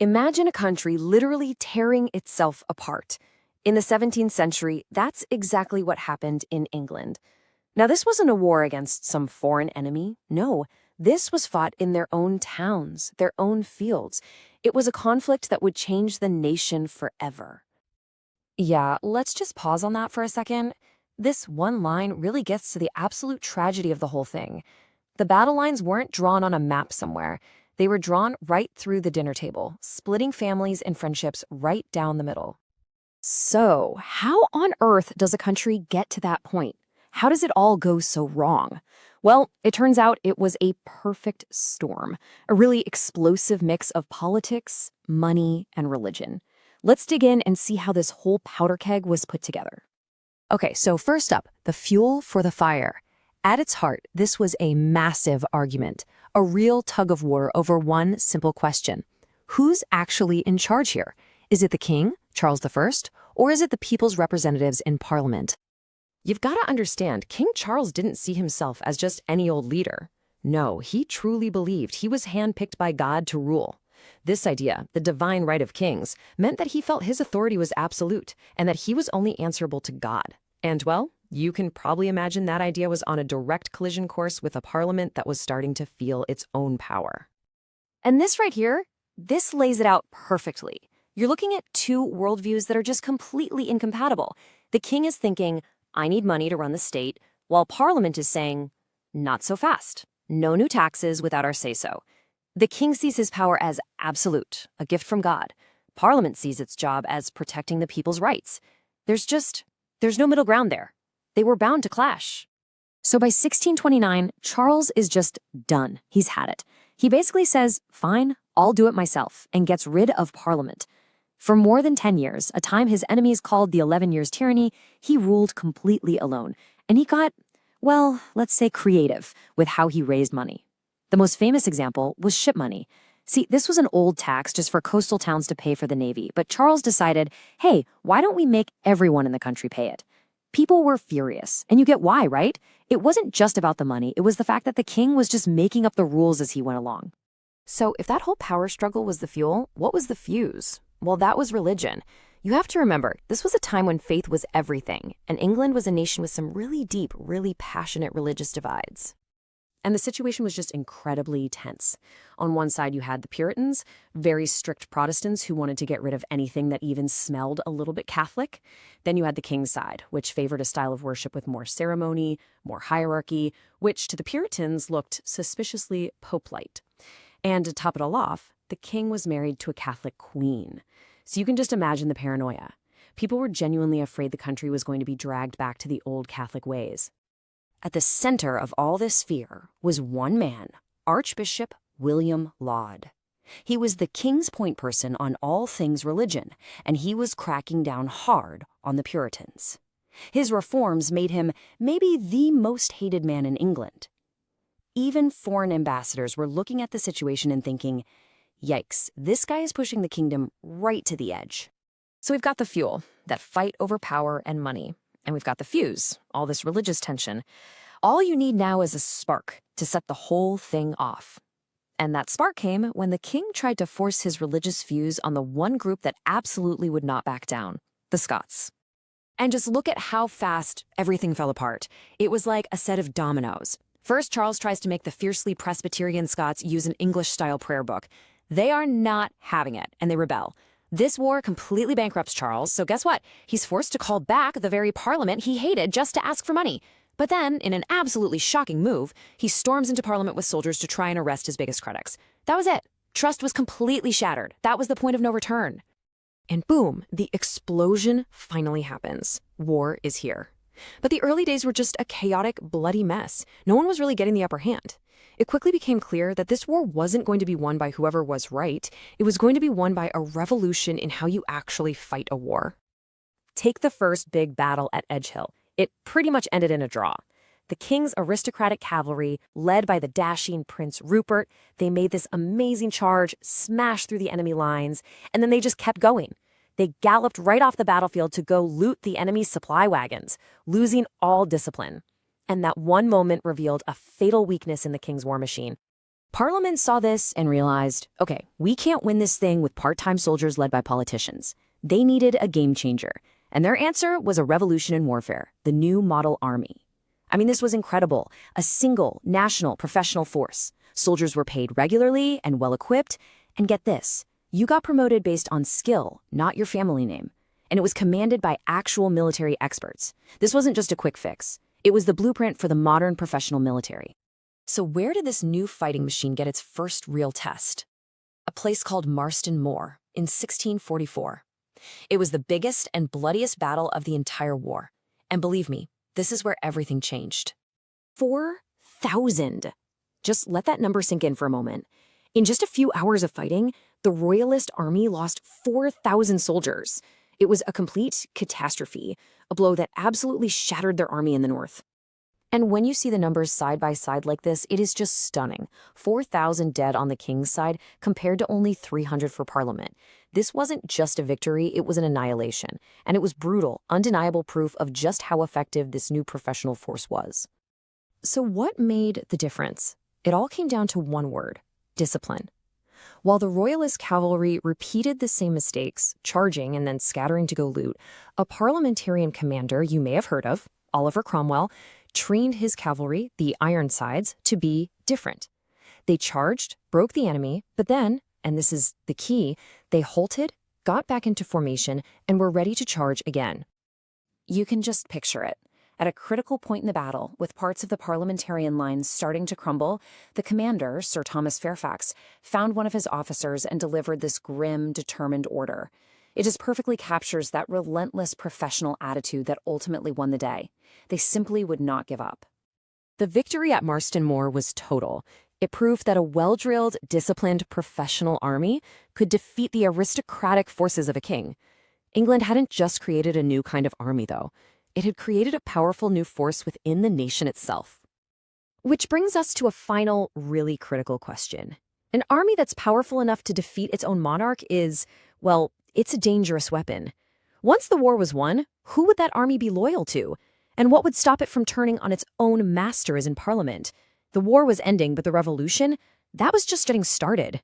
Imagine a country literally tearing itself apart. In the 17th century, that's exactly what happened in England. Now, this wasn't a war against some foreign enemy. No, this was fought in their own towns, their own fields. It was a conflict that would change the nation forever. Yeah, let's just pause on that for a second. This one line really gets to the absolute tragedy of the whole thing. The battle lines weren't drawn on a map somewhere. They were drawn right through the dinner table, splitting families and friendships right down the middle. So, how on earth does a country get to that point? How does it all go so wrong? Well, it turns out it was a perfect storm, a really explosive mix of politics, money, and religion. Let's dig in and see how this whole powder keg was put together. Okay, so first up, the fuel for the fire. At its heart, this was a massive argument, a real tug of war over one simple question. Who's actually in charge here? Is it the king, Charles I, or is it the people's representatives in Parliament? You've got to understand, King Charles didn't see himself as just any old leader. No, he truly believed he was handpicked by God to rule. This idea, the divine right of kings, meant that he felt his authority was absolute and that he was only answerable to God. And, well, you can probably imagine that idea was on a direct collision course with a parliament that was starting to feel its own power. And this right here, this lays it out perfectly. You're looking at two worldviews that are just completely incompatible. The king is thinking, I need money to run the state, while Parliament is saying, not so fast. No new taxes without our say-so. The king sees his power as absolute, a gift from God. Parliament sees its job as protecting the people's rights. There's no middle ground there. They were bound to clash. So by 1629, Charles is just done. He's had it. He basically says, fine, I'll do it myself, and gets rid of Parliament. For more than 10 years, a time his enemies called the 11 Years' Tyranny, he ruled completely alone. And he got, well, let's say creative with how he raised money. The most famous example was ship money. See, this was an old tax just for coastal towns to pay for the Navy, but Charles decided, hey, why don't we make everyone in the country pay it? People were furious, and you get why, right? It wasn't just about the money, it was the fact that the king was just making up the rules as he went along. So if that whole power struggle was the fuel, what was the fuse? Well, that was religion. You have to remember, this was a time when faith was everything, and England was a nation with some really deep, really passionate religious divides. And the situation was just incredibly tense. On one side, you had the Puritans, very strict Protestants who wanted to get rid of anything that even smelled a little bit Catholic. Then you had the king's side, which favored a style of worship with more ceremony, more hierarchy, which to the Puritans looked suspiciously pope-like. And to top it all off, the king was married to a Catholic queen. So you can just imagine the paranoia. People were genuinely afraid the country was going to be dragged back to the old Catholic ways. At the center of all this fear was one man, Archbishop William Laud. He was the king's point person on all things religion, and he was cracking down hard on the Puritans. His reforms made him maybe the most hated man in England. Even foreign ambassadors were looking at the situation and thinking, yikes, this guy is pushing the kingdom right to the edge. So we've got the fuel, that fight over power and money. And we've got the fuse, all this religious tension. All you need now is a spark to set the whole thing off. And that spark came when the king tried to force his religious fuse on the one group that absolutely would not back down, the Scots. And just look at how fast everything fell apart. It was like a set of dominoes. First, Charles tries to make the fiercely Presbyterian Scots use an English-style prayer book. They are not having it, and they rebel. This war completely bankrupts Charles, so guess what? He's forced to call back the very parliament he hated just to ask for money. But then, in an absolutely shocking move, he storms into parliament with soldiers to try and arrest his biggest critics. That was it. Trust was completely shattered. That was the point of no return. And boom, the explosion finally happens. War is here. But the early days were just a chaotic, bloody mess. No one was really getting the upper hand. It quickly became clear that this war wasn't going to be won by whoever was right. It was going to be won by a revolution in how you actually fight a war. Take the first big battle at Edgehill. It pretty much ended in a draw. The king's aristocratic cavalry, led by the dashing Prince Rupert, they made this amazing charge, smashed through the enemy lines, and then they just kept going. They galloped right off the battlefield to go loot the enemy's supply wagons, losing all discipline. And that one moment revealed a fatal weakness in the king's war machine. Parliament saw this and realized, okay, we can't win this thing with part-time soldiers led by politicians. They needed a game changer. And their answer was a revolution in warfare, the new model army. I mean, this was incredible. A single, national, professional force. Soldiers were paid regularly and well-equipped. And get this, you got promoted based on skill, not your family name. And it was commanded by actual military experts. This wasn't just a quick fix. It was the blueprint for the modern professional military. So where did this new fighting machine get its first real test? A place called Marston Moor in 1644. It was the biggest and bloodiest battle of the entire war. And believe me, this is where everything changed. 4,000. Just let that number sink in for a moment. In just a few hours of fighting, the Royalist army lost 4,000 soldiers. It was a complete catastrophe, a blow that absolutely shattered their army in the north. And when you see the numbers side by side like this, it is just stunning. 4,000 dead on the king's side compared to only 300 for Parliament. This wasn't just a victory, it was an annihilation. And it was brutal, undeniable proof of just how effective this new professional force was. So what made the difference? It all came down to one word: discipline. While the Royalist cavalry repeated the same mistakes, charging and then scattering to go loot, a parliamentarian commander you may have heard of, Oliver Cromwell, trained his cavalry, the Ironsides, to be different. They charged, broke the enemy, but then, and this is the key, they halted, got back into formation, and were ready to charge again. You can just picture it. At a critical point in the battle, with parts of the parliamentarian lines starting to crumble, the commander, Sir Thomas Fairfax, found one of his officers and delivered this grim, determined order. It just perfectly captures that relentless professional attitude that ultimately won the day. They simply would not give up. The victory at Marston Moor was total. It proved that a well-drilled, disciplined, professional army could defeat the aristocratic forces of a king. England hadn't just created a new kind of army, though. It had created a powerful new force within the nation itself. Which brings us to a final, really critical question. An army that's powerful enough to defeat its own monarch is, well, it's a dangerous weapon. Once the war was won, who would that army be loyal to? And what would stop it from turning on its own masters in Parliament? The war was ending, but the revolution, that was just getting started.